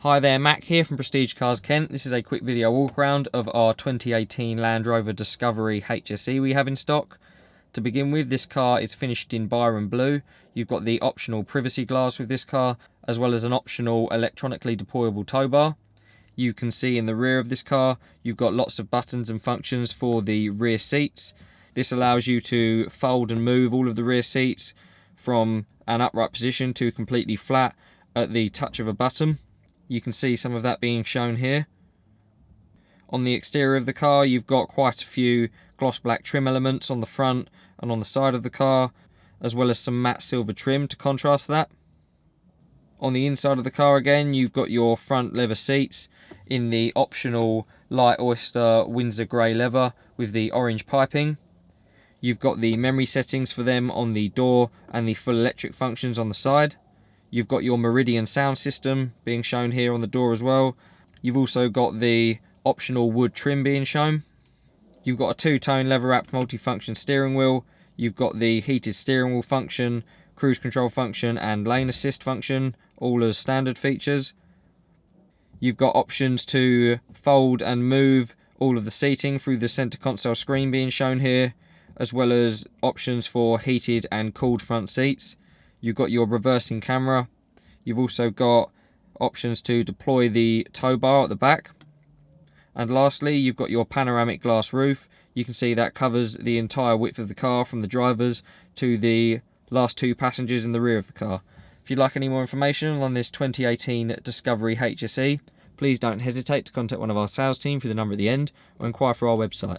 Hi there, Mac here from Prestige Cars Kent. This is a quick video walk around of our 2018 Land Rover Discovery HSE we have in stock. To begin with, this car is finished in Byron Blue. You've got the optional privacy glass with this car, as well as an optional electronically deployable tow bar. You can see in the rear of this car, you've got lots of buttons and functions for the rear seats. This allows you to fold and move all of the rear seats from an upright position to completely flat at the touch of a button. You can see some of that being shown here. On the exterior of the car, you've got quite a few gloss black trim elements on the front and on the side of the car, as well as some matte silver trim to contrast that. On the inside of the car again, you've got your front leather seats in the optional light Oyster Windsor grey leather with the orange piping. You've got the memory settings for them on the door and the full electric functions on the side. You've got your Meridian sound system being shown here on the door as well. You've also got the optional wood trim being shown. You've got a two-tone leather-wrapped multifunction steering wheel. You've got the heated steering wheel function, cruise control function and lane assist function, all as standard features. You've got options to fold and move all of the seating through the center console screen being shown here, as well as options for heated and cooled front seats. You've got your reversing camera. You've also got options to deploy the tow bar at the back. And lastly, you've got your panoramic glass roof. You can see that covers the entire width of the car from the drivers to the last two passengers in the rear of the car. If you'd like any more information on this 2018 Discovery HSE, please don't hesitate to contact one of our sales team through the number at the end or inquire through our website.